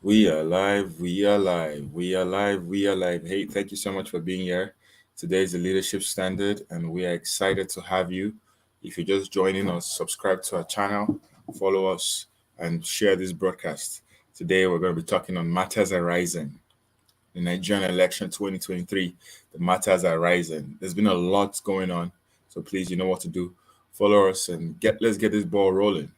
We are live, we are live, we are live, we are live. Hey, thank you so much for being here. Today is the Leadership Standard, and we are excited to have you. If you're just joining us, subscribe to our channel, follow us, and share this broadcast. Today, we're going to be talking on matters arising. The Nigerian election 2023, the matters are rising. There's been a lot going on, so please, you know what to do. Follow us and let's get this ball rolling.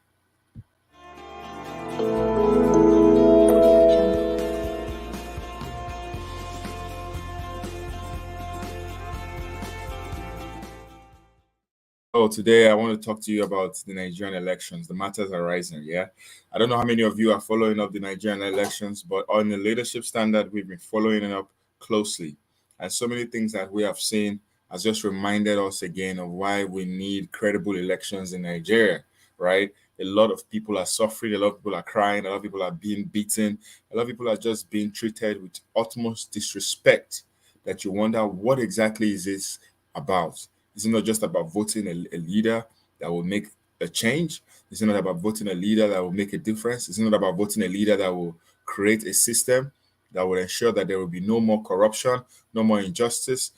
Oh, today I want to talk to you about the Nigerian elections. The matters are rising, yeah? I don't know how many of you are following up the Nigerian elections, but on the leadership standard, we've been following it up closely. And so many things that we have seen has just reminded us again of why we need credible elections in Nigeria, right? A lot of people are suffering, a lot of people are crying, a lot of people are being beaten, a lot of people are just being treated with utmost disrespect that you wonder what exactly is this about. It's not just about voting a leader that will make a change. It's not about voting a leader that will make a difference. It's not about voting a leader that will create a system that will ensure that there will be no more corruption, no more injustice,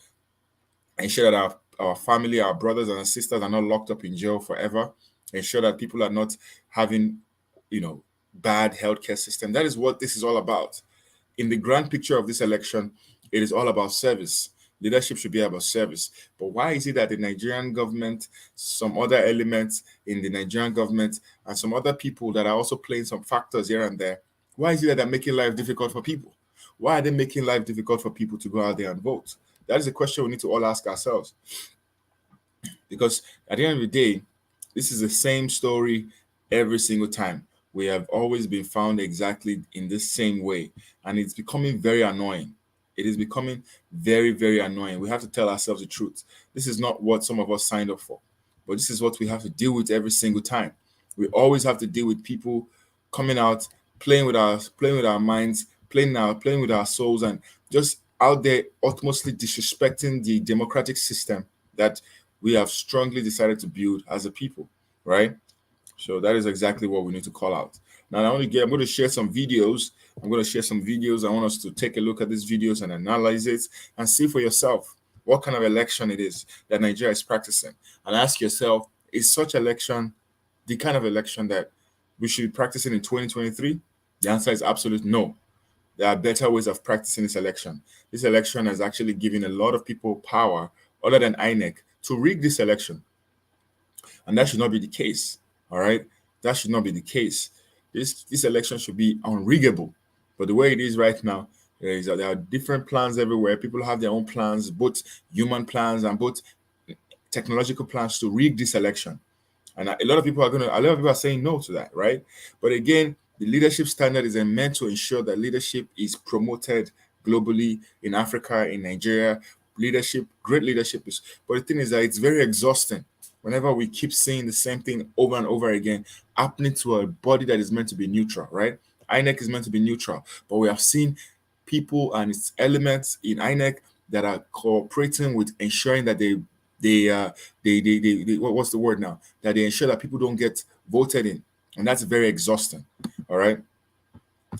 ensure that our family, our brothers and our sisters are not locked up in jail forever, ensure that people are not having, bad healthcare system. That is what this is all about. In the grand picture of this election, it is all about service. Leadership should be about service. But why is it that the Nigerian government, some other elements in the Nigerian government, and some other people that are also playing some factors here and there, why is it that they're making life difficult for people? Why are they making life difficult for people to go out there and vote? That is a question we need to all ask ourselves. Because at the end of the day, this is the same story every single time. We have always been found exactly in the same way, and it's becoming very annoying. It is becoming very, very annoying. We have to tell ourselves the truth. This is not what some of us signed up for, but this is what we have to deal with every single time. We always have to deal with people coming out, playing with our minds, playing with our souls, and just out there utmostly disrespecting the democratic system that we have strongly decided to build as a people, right? So that is exactly what we need to call out. Now, I'm going to share some videos. I'm going to share some videos. I want us to take a look at these videos and analyze it and see for yourself what kind of election it is that Nigeria is practicing. And ask yourself, is such election the kind of election that we should be practicing in 2023? The answer is absolute no. There are better ways of practicing this election. This election has actually given a lot of people power, other than INEC, to rig this election. And that should not be the case. All right. That should not be the case. This election should be unriggable. But the way it is right now, there are different plans everywhere. People have their own plans, both human plans and both technological plans to rig this election. And a lot of people are saying no to that, right? But again, the leadership standard is meant to ensure that leadership is promoted globally in Africa, in Nigeria. Great leadership is. But the thing is that it's very exhausting whenever we keep saying the same thing over and over again, happening to a body that is meant to be neutral, right? INEC is meant to be neutral, but we have seen people and its elements in INEC that are cooperating with ensuring that what's the word now? That they ensure that people don't get voted in, and that's very exhausting. All right.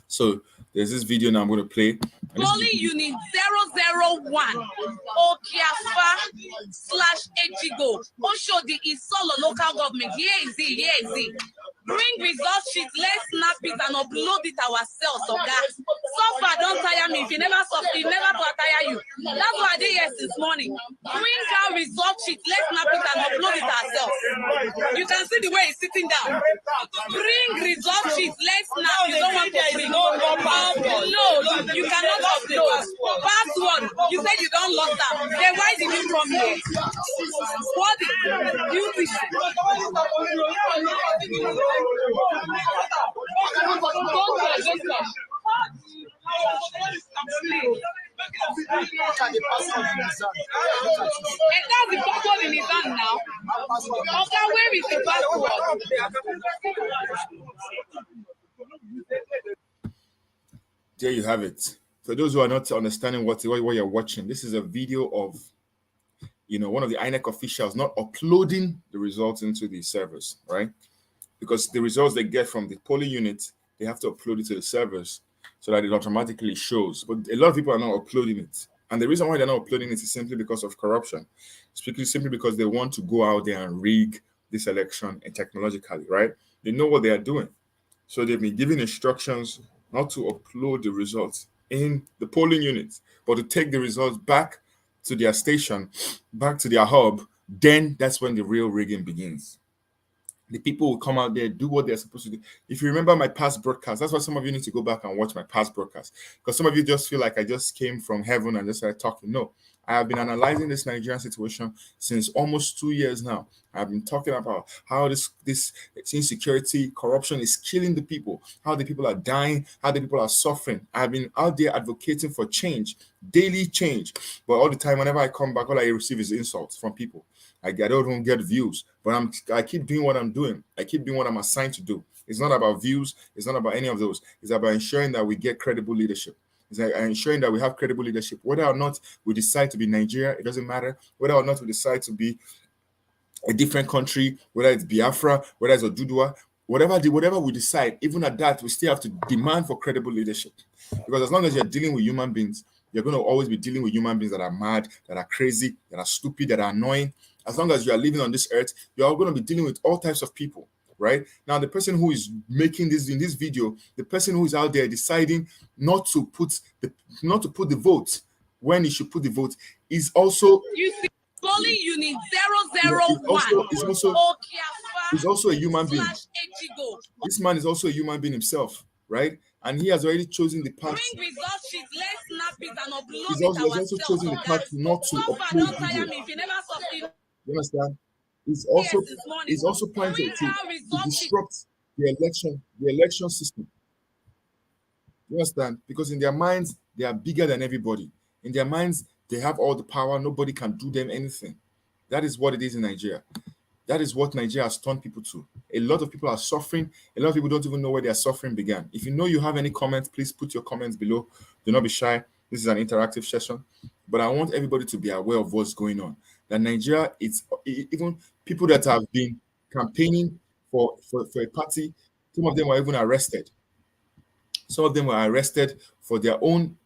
So there's this video now I'm going to play. Polling unit 001 Okiafa / Ejigo Oshodi Isolo local government. Here is it. Bring result sheet, let's snap it and upload it ourselves, okay? So far, don't tire me. If you never tire you. That's what I did here since morning. Bring our result sheet, let's snap it and upload it ourselves. You can see the way it's sitting down. Bring result sheet, let's snap. You don't want to bring. Upload. You cannot upload. Password. You said you don't lock them. Then why did you come here? What did you do? And that's the password in his hand now. Okay, where is the password? There you have it. For those who are not understanding what you're watching, this is a video of one of the INEC officials not uploading the results into the servers, right? Because the results they get from the polling unit, they have to upload it to the servers. so that it automatically shows. But a lot of people are not uploading it. And the reason why they're not uploading it is simply because of corruption. Simply because they want to go out there and rig this election and technologically, right? They know what they are doing. So they've been given instructions not to upload the results in the polling units, but to take the results back to their station, back to their hub. Then that's when the real rigging begins. The people will come out there, do what they're supposed to do. If you remember my past broadcast, that's why some of you need to go back and watch my past broadcast. Because some of you just feel like I just came from heaven and just started talking. No, I have been analyzing this Nigerian situation since almost 2 years now. I've been talking about how this insecurity, corruption is killing the people, how the people are dying, how the people are suffering. I've been out there advocating for change, daily change. But all the time, whenever I come back, all I receive is insults from people. I don't even get views, but I keep doing what I'm doing. I keep doing what I'm assigned to do. It's not about views. It's not about any of those. It's about ensuring that we get credible leadership. It's like ensuring that we have credible leadership. Whether or not we decide to be Nigeria, it doesn't matter. Whether or not we decide to be a different country, whether it's Biafra, whether it's Odudua, whatever we decide, even at that, we still have to demand for credible leadership. Because as long as you're dealing with human beings, you're going to always be dealing with human beings that are mad, that are crazy, that are stupid, that are annoying. As long as you are living on this earth, you're all going to be dealing with all types of people, right? Now, the person who is making this in this video, the person who is out there deciding not to put the vote when he should put the vote is also Polling unit 001. He's also a human being. This man is also a human being himself, right? And he has already chosen the path. Bring results sheet, let's snap it and upload He's it also chosen the path not to upload video. You understand? He's also trying to disrupt the election system. You understand? Because in their minds, they are bigger than everybody. In their minds, they have all the power. Nobody can do them anything. That is what it is in Nigeria. That is what Nigeria has turned people to. A lot of people are suffering. A lot of people don't even know where their suffering began. If you know you have any comments, please put your comments below. Do not be shy. This is an interactive session. But I want everybody to be aware of what's going on. That Nigeria, even people that have been campaigning for a party, some of them were even arrested. Some of them were arrested for their own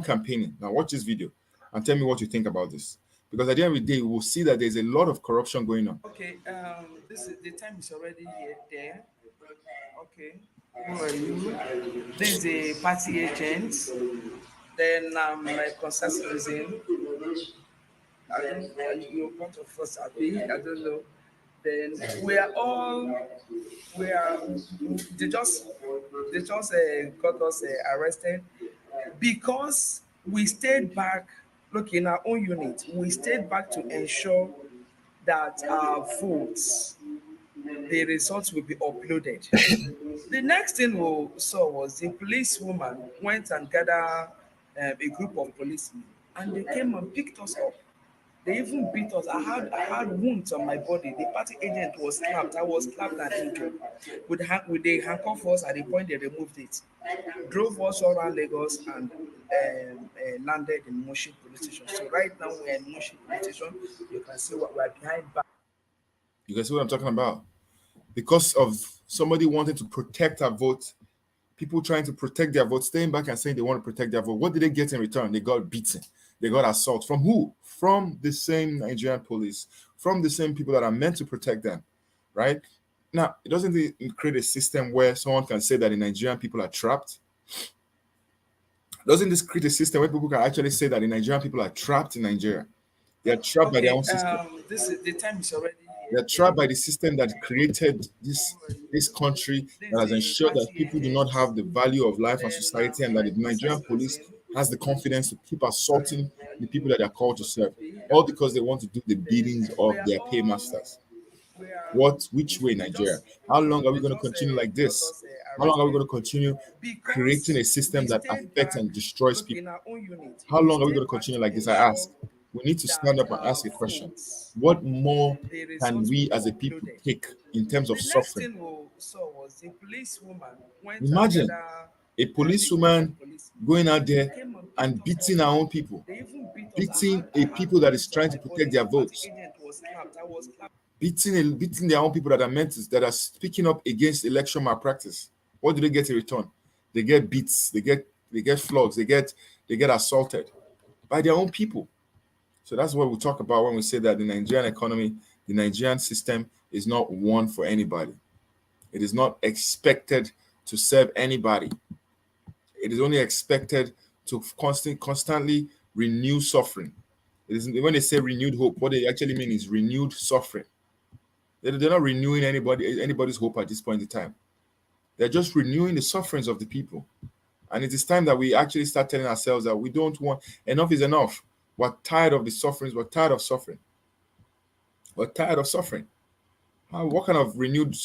campaigning. Now watch this video and tell me what you think about this. Because at the end of the day, we'll see that there's a lot of corruption going on. Okay, this is the time is already here there. Okay, who are you? This is a party agent. Then my concern citizen. I don't you're part of us, I don't know. Then they just got us arrested because we stayed back. Look, in our own unit, we stayed back to ensure that our votes, the results will be uploaded. The next thing we saw was the policewoman went and gathered a group of policemen, and they came and picked us up. They even beat us. I had wounds on my body. The party agent was slapped. I was slapped and injured. With the handcuff us at the point they removed it. Drove us all around Lagos and landed in Moshi police station. So right now we're in Moshi police station. You can see what we're behind back. You can see what I'm talking about. Because of somebody wanting to protect our vote, people trying to protect their vote, staying back and saying they want to protect their vote. What did they get in return? They got beaten. They got assault. From who? From the same Nigerian police, from the same people that are meant to protect them, right? Now, it doesn't create a system where someone can say that the Nigerian people are trapped. Doesn't this create a system where people can actually say that the Nigerian people are trapped in Nigeria? They are trapped by their own system. The time is already They are trapped by the system that created this country, that has ensured that people do not have the value of life and society, and that the Nigerian police has the confidence to keep assaulting the people that they are called to serve, all because they want to do the biddings of their paymasters. Which way, Nigeria? How long are we going to continue like this? How long are we going to continue creating a system that affects and destroys people? How long are we going to continue like this? I ask. We need to stand up and ask a question. What more can we as a people take in terms of suffering? Imagine a policewoman going out there and beating our own people, beating a people that is trying to protect their votes, beating their own people that are speaking up against election malpractice. What do they get in return? they get beats, they get flogs, they get assaulted by their own people. So that's what we talk about when we say that the Nigerian economy, the Nigerian system is not one for anybody. It is not expected to serve anybody. It is only expected to constantly renew suffering. It is, when they say renewed hope, what they actually mean is renewed suffering. They're not renewing anybody's hope at this point in time. They're just renewing the sufferings of the people. And it is time that we actually start telling ourselves that we don't want, enough is enough. We're tired of the sufferings. We're tired of suffering. We're tired of suffering. What kind of renewed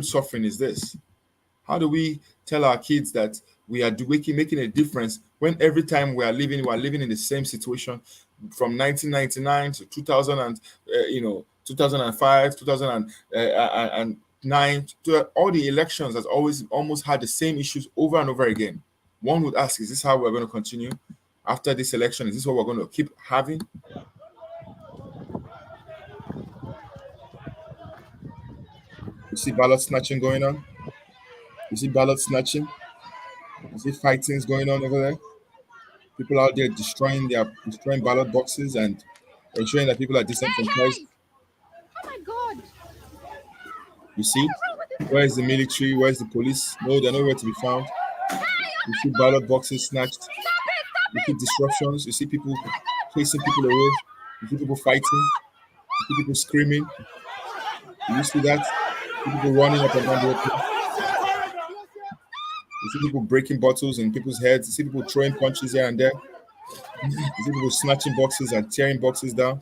suffering is this? How do we tell our kids that we are making a difference when every time we are living in the same situation from 1999 to 2000 and 2005, 2009, to all the elections has almost had the same issues over and over again. One would ask, is this how we're going to continue after this election? Is this what we're going to keep having? You see ballot snatching going on? You see ballot snatching? You see fightings going on over there? People out there destroying ballot boxes and ensuring that people are disenfranchised. Oh my God! You see? Where is the military? Where is the police? No, they're nowhere to be found. You see ballot boxes snatched. You see disruptions. You see people chasing people away. You see people fighting. You see people screaming. You see that? You see people running up and down the road. You see people breaking bottles in people's heads. You see people throwing punches here and there. You see people snatching boxes and tearing boxes down.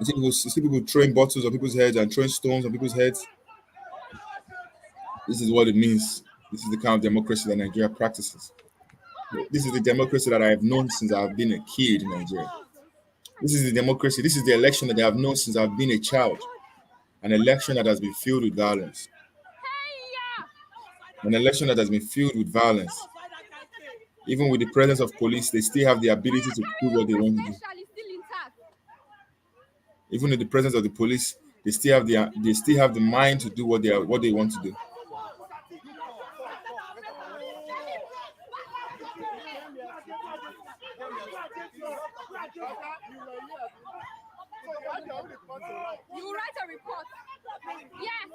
You see people throwing bottles on people's heads and throwing stones on people's heads. This is what it means. This is the kind of democracy that Nigeria practices. This is the democracy that I have known since I've been a kid in Nigeria. This is the democracy. This is the election that I have known since I've been a child. An election that has been filled with violence. An election that has been filled with violence. Even with the presence of police, they still have the ability to do what they want to do. Even in the presence of the police, they still have the mind to do what they want to do. You write a report. Yes.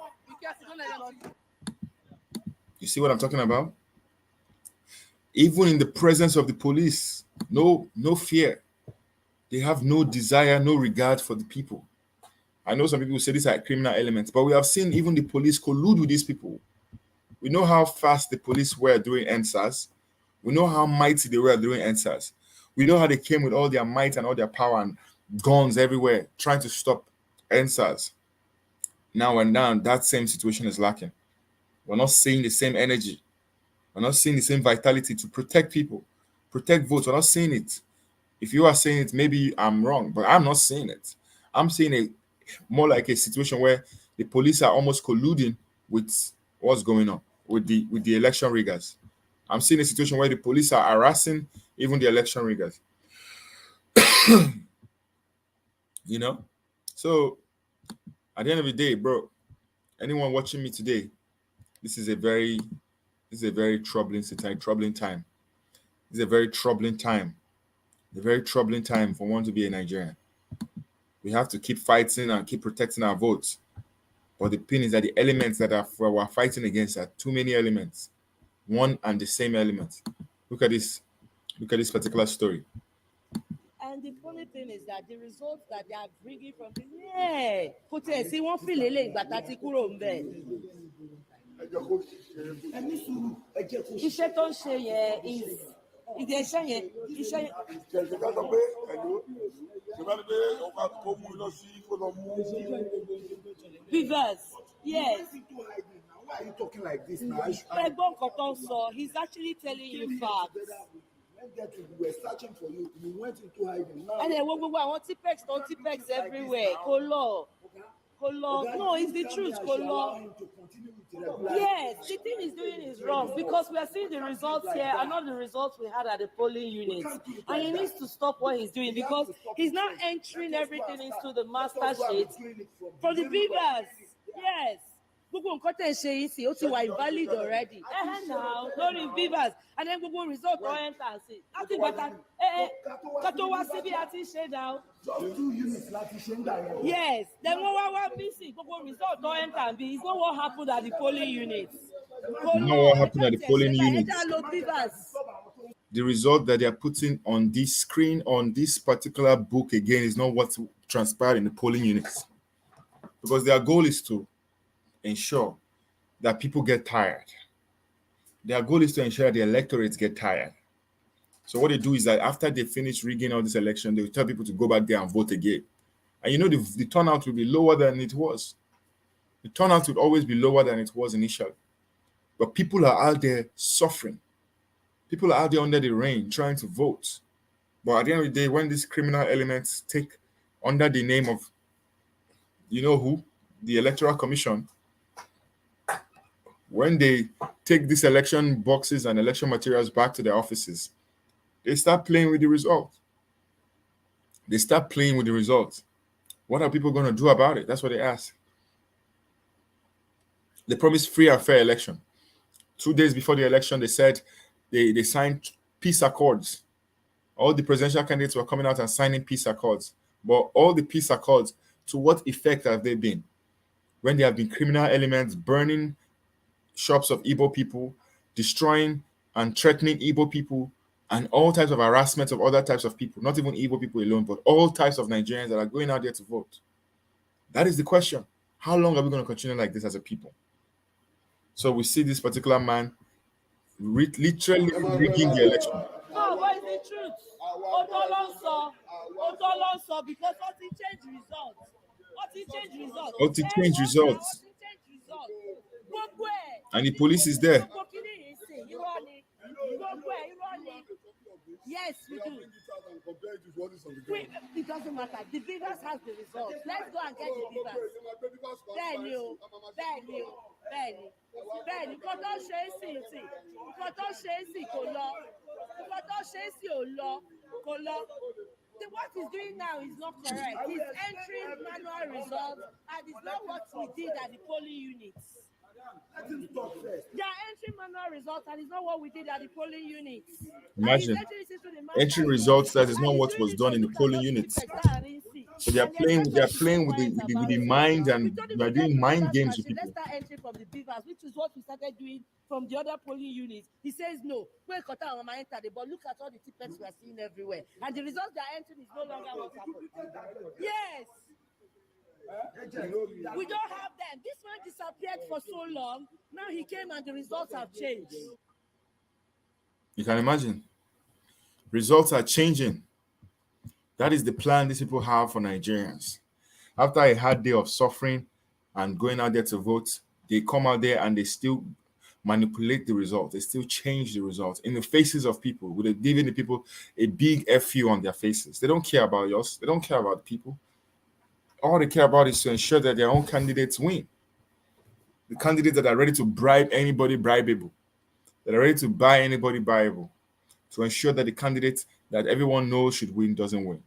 You see what I'm talking about? Even in the presence of the police, no fear. They have no desire, no regard for the people. I know some people say these are criminal elements, but we have seen even the police collude with these people. We know how fast the police were during NSAS. We know how mighty they were during NSAS. We know how they came with all their might and all their power and guns everywhere, trying to stop NSAS. Now and now, that same situation is lacking. We're not seeing the same energy. We're not seeing the same vitality to protect people, protect votes. We're not seeing it. If you are saying it, maybe I'm wrong, but I'm not seeing it. I'm seeing it more like a situation where the police are almost colluding with what's going on with the election riggers. I'm seeing a situation where the police are harassing even the election riggers. You know? So at the end of the day, bro, anyone watching me today, this is a very troubling time. This is a very troubling time. A very troubling time for one to be a Nigerian. We have to keep fighting and keep protecting our votes. But the thing is that the elements that we're fighting against are too many elements. One and the same element. Look at this particular story. And the funny thing is that the results that they are bringing from the iṣẹ́ tó ń ṣe yẹn is ìdí iṣẹ́ yẹn iṣẹ́. Beavers, yes. Why are you talking like this now? He's actually telling you facts. We were searching for you. You went into hiding. And then I want Tipex everywhere. Kolo. No, it's the truth, Kolo. Yes, the thing he's doing is wrong because we are seeing the results here and not the results we had at the polling unit. And he needs to stop what he's doing because he's not entering everything into the master sheet for the Beavers. Yes. gbogbo nǹkan tẹ̀ ń ṣe yìí sí ó ti wà invalid already now lórí Bivas and then gbogbo result tó enter sí láti bàtà ká tó wá síbi àti ṣe now. Just 2 units láti ṣe ń dà yẹn. Yes, then wọ́n wá bí sí gbogbo result tó enter bí it's not what happened at the polling units. Not what happened at the polling units. Ẹja lo Bivas. The result that they are putting on this screen, on this particular book again, is not what transpired in the polling units. Because their goal is to ensure that people get tired. Their goal is to ensure the electorates get tired. So what they do is that after they finish rigging all this election, they will tell people to go back there and vote again. And you know the turnout will be lower than it was. The turnout would always be lower than it was initially. But people are out there suffering. People are out there under the rain trying to vote. But at the end of the day, when these criminal elements take under the name of, you know who? The Electoral Commission, when they take these election boxes and election materials back to their offices, they start playing with the result. They start playing with the results. What are people going to do about it? That's what they ask. They promised free and fair election. 2 days before the election, they said they signed peace accords. All the presidential candidates were coming out and signing peace accords. But all the peace accords, to what effect have they been? When there have been criminal elements burning shops of Igbo people, destroying and threatening Igbo people, and all types of harassment of other types of people, not even Igbo people alone, but all types of Nigerians that are going out there to vote. That is the question. How long are we going to continue like this as a people? So we see this particular man literally rigging the election. No, but it's the truth. Otolonso, because what he changed results. What he changed results. And the police is there. Yes, we do. It doesn't matter. The Bivas has the results. Let's go and get the Bivas. Bẹ́ẹ̀ni, nǹkan tó ṣe é sí kò lọ. What he's doing now is not correct. He's entering manual results, and it's not what we did at the polling units. They are entering manual results, and it's not what we did at the polling units. Imagine entering results that is not what was done in the polling units. So they are playing with the mind, and they are doing mind games with people. Let's start entering from the Bivas, which is what we started doing from the other polling units. He says no. But look at all the tickets we are seeing everywhere, and the results they are entering is no longer what happened. Yes. We don't have them. This one disappeared for so long. Now he came and the results have changed. You can imagine. Results are changing. That is the plan these people have for Nigerians. After a hard day of suffering and going out there to vote, they come out there and they still manipulate the result. They still change the results in the faces of people, with giving the people a big FU on their faces. They don't care about yours. They don't care about people. All they care about is to ensure that their own candidates win. The candidates that are ready to bribe anybody bribable, that are ready to buy anybody buyable, to ensure that the candidate that everyone knows should win doesn't win.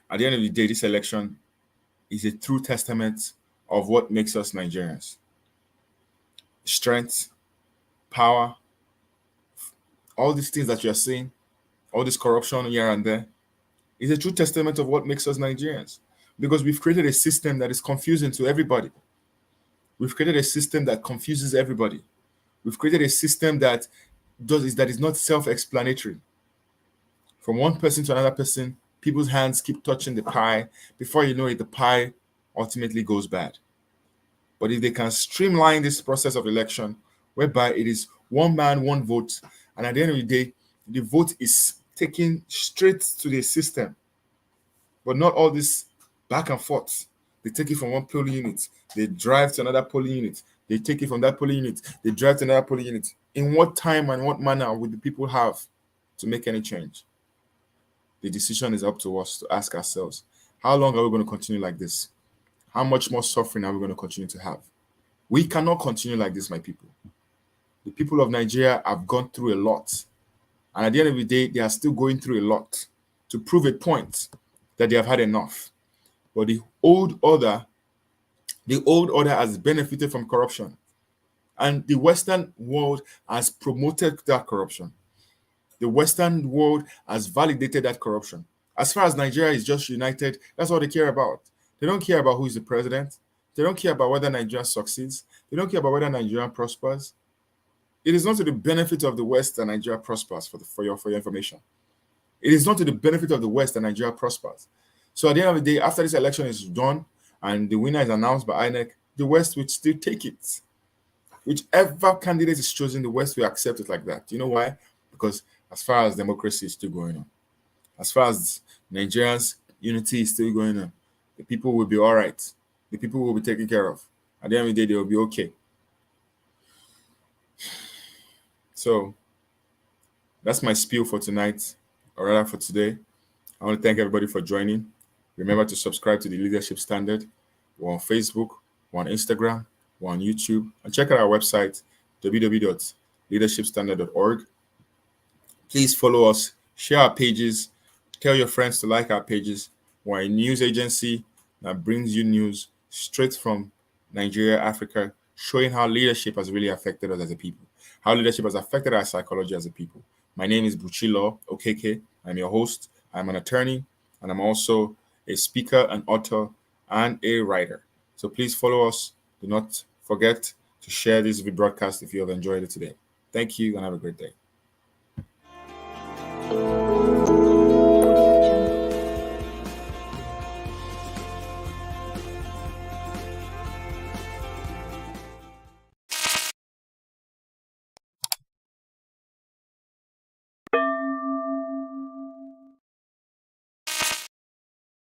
At the end of the day, this election is a true testament of what makes us Nigerians. Strength, power, all these things that you're seeing, all this corruption here and there, is a true testament of what makes us Nigerians. Because we've created a system that is confusing to everybody. We've created a system that confuses everybody. We've created a system that is not self-explanatory. From one person to another person, people's hands keep touching the pie. Before you know it, the pie ultimately goes bad. But if they can streamline this process of election, whereby it is one man, one vote, and at the end of the day, the vote is taken straight to the system, but not all this back and forth. They take it from one polling unit, they drive to another polling unit, they take it from that polling unit, they drive to another polling unit. In what time and what manner would the people have to make any change? The decision is up to us to ask ourselves, how long are we going to continue like this? How much more suffering are we going to continue to have? We cannot continue like this, my people. The people of Nigeria have gone through a lot. And at the end of the day, they are still going through a lot to prove a point that they have had enough. But the old order The old order has benefited from corruption, and the Western world has promoted that corruption. The Western world has validated that corruption. As far as Nigeria is just united, that's all they care about. They don't care about who is the president. They don't care about whether Nigeria succeeds. They don't care about whether Nigeria prospers. It is not to the benefit of the West that Nigeria prospers, for your information. It is not to the benefit of the West that Nigeria prospers. So at the end of the day, after this election is done and the winner is announced by INEC, the West will still take it. Whichever candidate is chosen, the West will accept it like that. You know why? Because as far as democracy is still going on, as far as Nigerians' unity is still going on, the people will be all right. The people will be taken care of. At the end of the day, they will be okay. So that's my spiel for tonight, or rather for today. I want to thank everybody for joining. Remember to subscribe to the Leadership Standard. We're on Facebook, we're on Instagram, we're on YouTube, and check out our website, www.leadershipstandard.org. Please follow us, share our pages, tell your friends to like our pages. We're a news agency that brings you news straight from Nigeria, Africa, showing how leadership has really affected us as a people, how leadership has affected our psychology as a people. My name is Buchilo Okeke. I'm your host. I'm an attorney, and I'm also a speaker, an author, and a writer. So please follow us. Do not forget to share this broadcast if you have enjoyed it today. Thank you, and have a great day.